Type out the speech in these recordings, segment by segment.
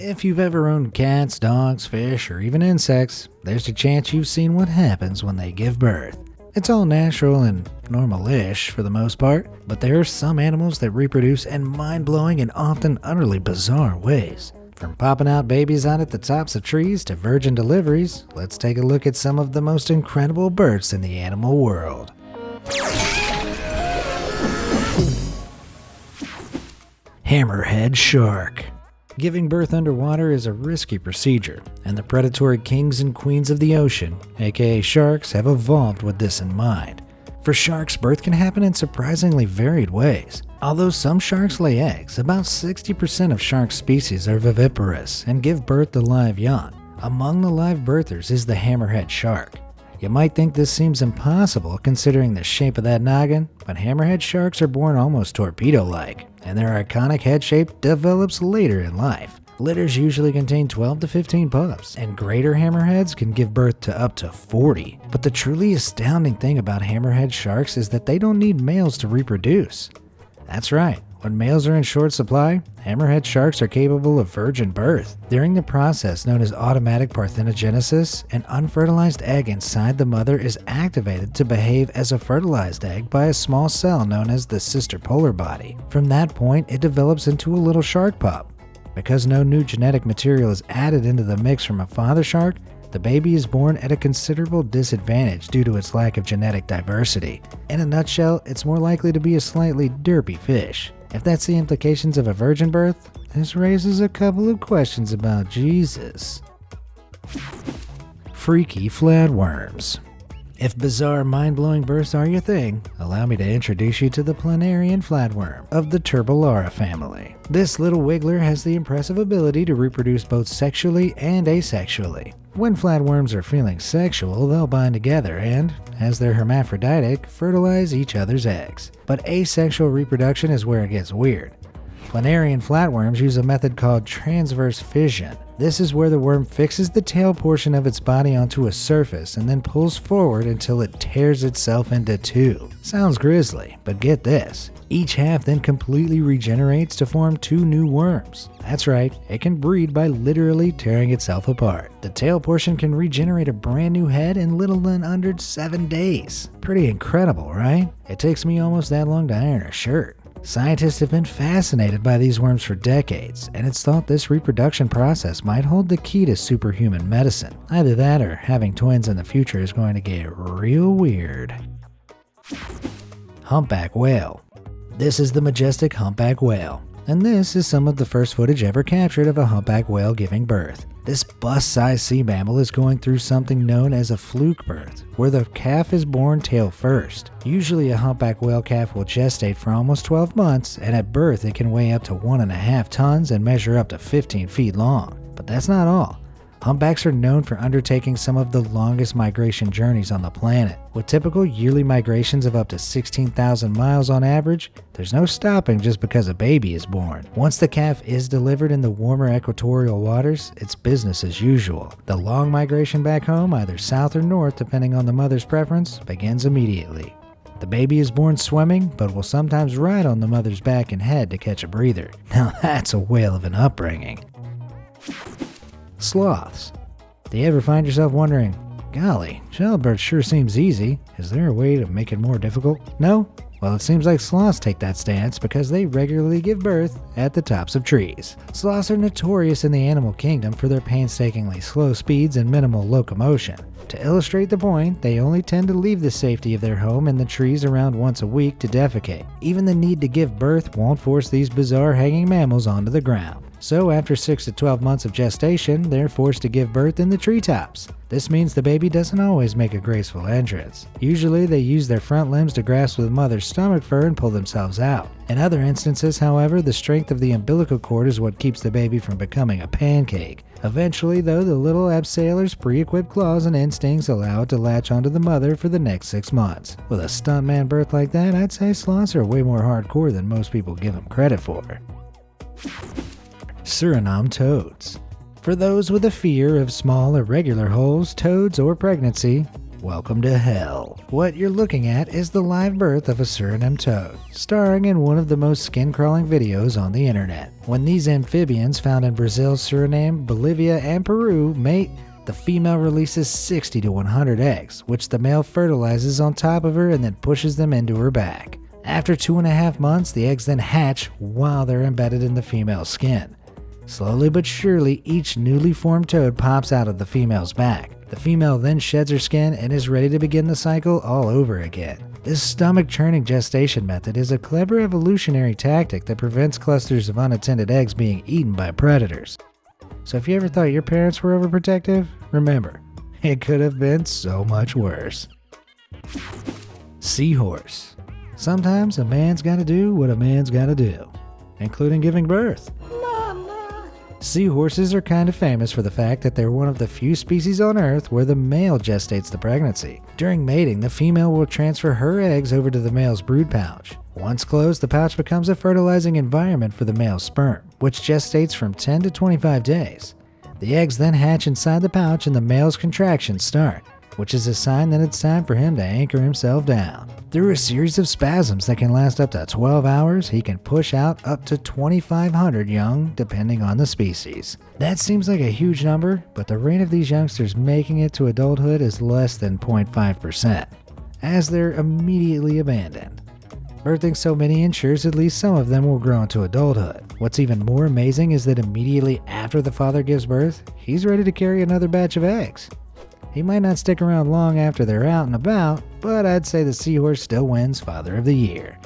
If you've ever owned cats, dogs, fish, or even insects, there's a chance you've seen what happens when they give birth. It's all natural and normal-ish for the most part, but there are some animals that reproduce in mind-blowing and often utterly bizarre ways. From popping out babies out at the tops of trees to virgin deliveries, let's take a look at some of the most incredible births in the animal world. Hammerhead Shark. Giving birth underwater is a risky procedure, and the predatory kings and queens of the ocean, aka sharks, have evolved with this in mind. For sharks, birth can happen in surprisingly varied ways. Although some sharks lay eggs, about 60% of shark species are viviparous and give birth to live young. Among the live birthers is the hammerhead shark. You might think this seems impossible considering the shape of that noggin, but hammerhead sharks are born almost torpedo-like, and their iconic head shape develops later in life. Litters usually contain 12 to 15 pups, and greater hammerheads can give birth to up to 40. But the truly astounding thing about hammerhead sharks is that they don't need males to reproduce. That's right. When males are in short supply, hammerhead sharks are capable of virgin birth. During the process known as automatic parthenogenesis, an unfertilized egg inside the mother is activated to behave as a fertilized egg by a small cell known as the sister polar body. From that point, it develops into a little shark pup. Because no new genetic material is added into the mix from a father shark, the baby is born at a considerable disadvantage due to its lack of genetic diversity. In a nutshell, it's more likely to be a slightly derpy fish. If that's the implications of a virgin birth, this raises a couple of questions about Jesus. Freaky flatworms. If bizarre, mind-blowing births are your thing, allow me to introduce you to the planarian flatworm of the Turbellaria family. This little wiggler has the impressive ability to reproduce both sexually and asexually. When flatworms are feeling sexual, they'll bind together and, as they're hermaphroditic, fertilize each other's eggs. But asexual reproduction is where it gets weird. Planarian flatworms use a method called transverse fission. This is where the worm fixes the tail portion of its body onto a surface and then pulls forward until it tears itself into two. Sounds grisly, but get this. Each half then completely regenerates to form two new worms. That's right, it can breed by literally tearing itself apart. The tail portion can regenerate a brand new head in little than under 7 days. Pretty incredible, right? It takes me almost that long to iron a shirt. Scientists have been fascinated by these worms for decades, and it's thought this reproduction process might hold the key to superhuman medicine. Either that or having twins in the future is going to get real weird. Humpback whale. This is the majestic humpback whale, and this is some of the first footage ever captured of a humpback whale giving birth. This bust-sized sea mammal is going through something known as a fluke birth, where the calf is born tail first. Usually a humpback whale calf will gestate for almost 12 months, and at birth it can weigh up to 1.5 tons and measure up to 15 feet long. But that's not all. Humpbacks are known for undertaking some of the longest migration journeys on the planet. With typical yearly migrations of up to 16,000 miles on average, there's no stopping just because a baby is born. Once the calf is delivered in the warmer equatorial waters, it's business as usual. The long migration back home, either south or north depending on the mother's preference, begins immediately. The baby is born swimming, but will sometimes ride on the mother's back and head to catch a breather. Now that's a whale of an upbringing. Sloths. Do you ever find yourself wondering, golly, childbirth sure seems easy. Is there a way to make it more difficult? No? Well, it seems like sloths take that stance because they regularly give birth at the tops of trees. Sloths are notorious in the animal kingdom for their painstakingly slow speeds and minimal locomotion. To illustrate the point, they only tend to leave the safety of their home in the trees around once a week to defecate. Even the need to give birth won't force these bizarre hanging mammals onto the ground. So after 6 to 12 months of gestation, they're forced to give birth in the treetops. This means the baby doesn't always make a graceful entrance. Usually they use their front limbs to grasp the mother's stomach fur and pull themselves out. In other instances, however, the strength of the umbilical cord is what keeps the baby from becoming a pancake. Eventually, though, the little abseiler's pre-equipped claws and instincts allow it to latch onto the mother for the next 6 months. With a stuntman birth like that, I'd say sloths are way more hardcore than most people give them credit for. Suriname toads. For those with a fear of small irregular holes, toads, or pregnancy, Welcome to hell. What you're looking at is the live birth of a Suriname toad, starring in one of the most skin-crawling videos on the internet. When these amphibians found in Brazil, Suriname, Bolivia, and Peru mate, the female releases 60 to 100 eggs, which the male fertilizes on top of her and then pushes them into her back. After 2.5 months, the eggs then hatch while they're embedded in the female's skin. Slowly but surely, each newly formed toad pops out of the female's back. The female then sheds her skin and is ready to begin the cycle all over again. This stomach-churning gestation method is a clever evolutionary tactic that prevents clusters of unattended eggs being eaten by predators. So if you ever thought your parents were overprotective, remember, it could have been so much worse. Seahorse. Sometimes a man's gotta do what a man's gotta do, including giving birth. Seahorses are kind of famous for the fact that they're one of the few species on Earth where the male gestates the pregnancy. During mating, the female will transfer her eggs over to the male's brood pouch. Once closed, the pouch becomes a fertilizing environment for the male's sperm, which gestates from 10 to 25 days. The eggs then hatch inside the pouch and the male's contractions start, which is a sign that it's time for him to anchor himself down. Through a series of spasms that can last up to 12 hours, he can push out up to 2,500 young, depending on the species. That seems like a huge number, but the rate of these youngsters making it to adulthood is less than 0.5%, as they're immediately abandoned. Birthing so many ensures at least some of them will grow into adulthood. What's even more amazing is that immediately after the father gives birth, he's ready to carry another batch of eggs. He might not stick around long after they're out and about, but I'd say the seahorse still wins Father of the Year.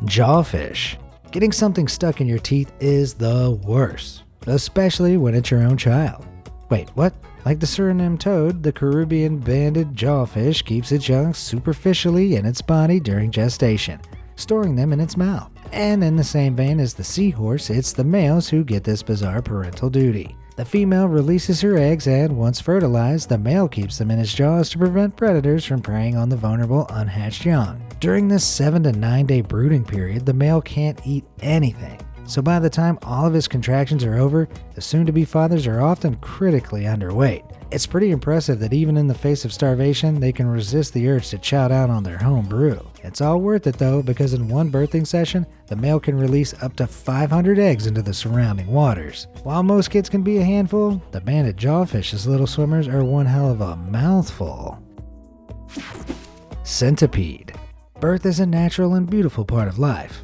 Jawfish. Getting something stuck in your teeth is the worst, especially when it's your own child. Wait, what? Like the Suriname toad, the Caribbean banded jawfish keeps its young superficially in its body during gestation, storing them in its mouth. And in the same vein as the seahorse, it's the males who get this bizarre parental duty. The female releases her eggs and, once fertilized, the male keeps them in his jaws to prevent predators from preying on the vulnerable unhatched young. During this 7 to 9 day brooding period, the male can't eat anything. So by the time all of his contractions are over, the soon-to-be fathers are often critically underweight. It's pretty impressive that even in the face of starvation, they can resist the urge to chow down on their home brew. It's all worth it though, because in one birthing session, the male can release up to 500 eggs into the surrounding waters. While most kids can be a handful, the banded jawfish's little swimmers are one hell of a mouthful. Centipede. Birth is a natural and beautiful part of life.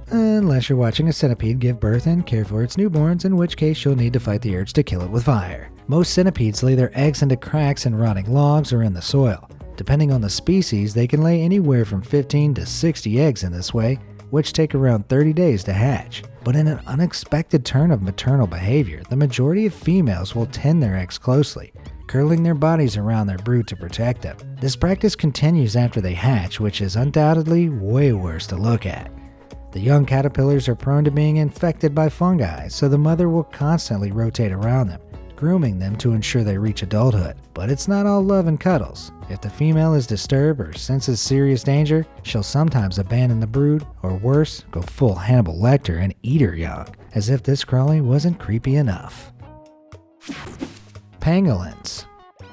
Unless you're watching a centipede give birth and care for its newborns, in which case you'll need to fight the urge to kill it with fire. Most centipedes lay their eggs into cracks in rotting logs or in the soil. Depending on the species, they can lay anywhere from 15 to 60 eggs in this way, which take around 30 days to hatch. But in an unexpected turn of maternal behavior, the majority of females will tend their eggs closely, curling their bodies around their brood to protect them. This practice continues after they hatch, which is undoubtedly way worse to look at. The young caterpillars are prone to being infected by fungi, so the mother will constantly rotate around them, grooming them to ensure they reach adulthood. But it's not all love and cuddles. If the female is disturbed or senses serious danger, she'll sometimes abandon the brood, or worse, go full Hannibal Lecter and eat her young, as if this crawly wasn't creepy enough. Pangolins.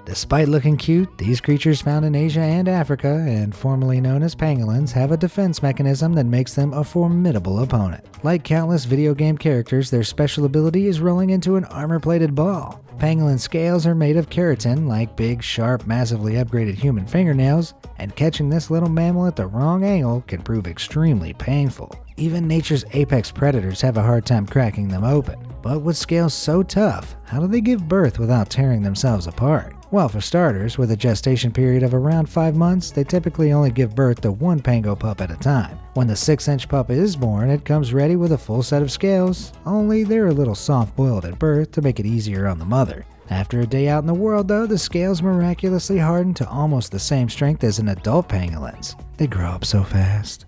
Despite looking cute, these creatures found in Asia and Africa, and formerly known as pangolins, have a defense mechanism that makes them a formidable opponent. Like countless video game characters, their special ability is rolling into an armor-plated ball. Pangolin scales are made of keratin, like big, sharp, massively upgraded human fingernails, and catching this little mammal at the wrong angle can prove extremely painful. Even nature's apex predators have a hard time cracking them open. But with scales so tough, how do they give birth without tearing themselves apart? Well, for starters, with a gestation period of around 5 months, they typically only give birth to one pango pup at a time. When the 6-inch pup is born, it comes ready with a full set of scales, only they're a little soft-boiled at birth to make it easier on the mother. After a day out in the world though, the scales miraculously harden to almost the same strength as an adult pangolin's. They grow up so fast.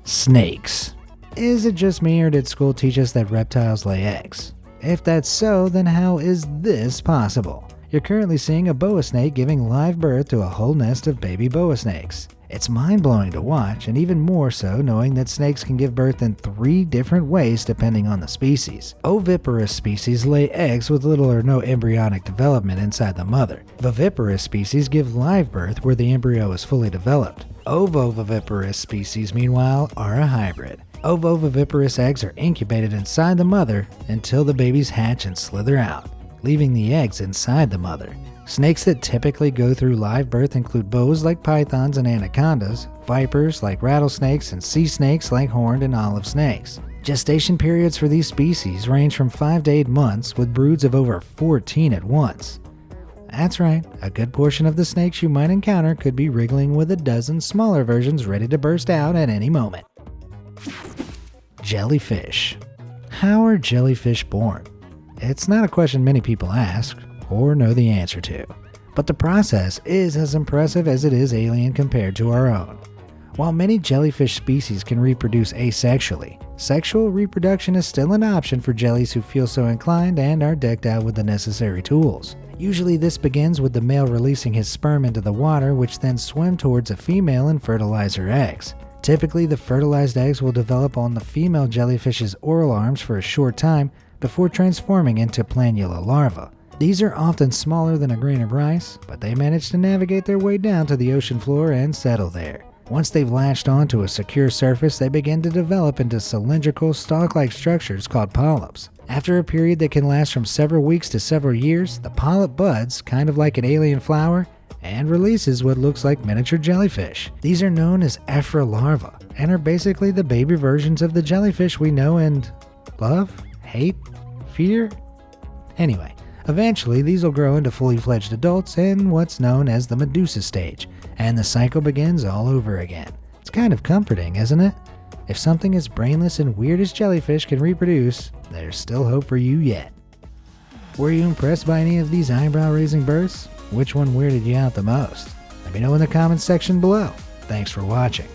Snakes. Is it just me, or did school teach us that reptiles lay eggs? If that's so, then how is this possible? You're currently seeing a boa snake giving live birth to a whole nest of baby boa snakes. It's mind-blowing to watch, and even more so knowing that snakes can give birth in 3 different ways depending on the species. Oviparous species lay eggs with little or no embryonic development inside the mother. Viviparous species give live birth where the embryo is fully developed. Ovoviviparous species, meanwhile, are a hybrid. Ovoviviparous eggs are incubated inside the mother until the babies hatch and slither out, leaving the eggs inside the mother. Snakes that typically go through live birth include boas like pythons and anacondas, vipers like rattlesnakes, and sea snakes like horned and olive snakes. Gestation periods for these species range from 5 to 8 months, with broods of over 14 at once. That's right, a good portion of the snakes you might encounter could be wriggling with a dozen smaller versions ready to burst out at any moment. Jellyfish. How are jellyfish born? It's not a question many people ask or know the answer to, but the process is as impressive as it is alien compared to our own. While many jellyfish species can reproduce asexually, sexual reproduction is still an option for jellies who feel so inclined and are decked out with the necessary tools. Usually this begins with the male releasing his sperm into the water, which then swim towards a female and fertilize her eggs. Typically, the fertilized eggs will develop on the female jellyfish's oral arms for a short time before transforming into planula larvae. These are often smaller than a grain of rice, but they manage to navigate their way down to the ocean floor and settle there. Once they've latched onto a secure surface, they begin to develop into cylindrical, stalk-like structures called polyps. After a period that can last from several weeks to several years, the polyp buds, kind of like an alien flower, and releases what looks like miniature jellyfish. These are known as ephra larvae, and are basically the baby versions of the jellyfish we know and love, hate, fear. Anyway, eventually these will grow into fully fledged adults in what's known as the Medusa stage, and the cycle begins all over again. It's kind of comforting, isn't it? If something as brainless and weird as jellyfish can reproduce, there's still hope for you yet. Were you impressed by any of these eyebrow-raising births? Which one weirded you out the most? Let me know in the comments section below. Thanks for watching.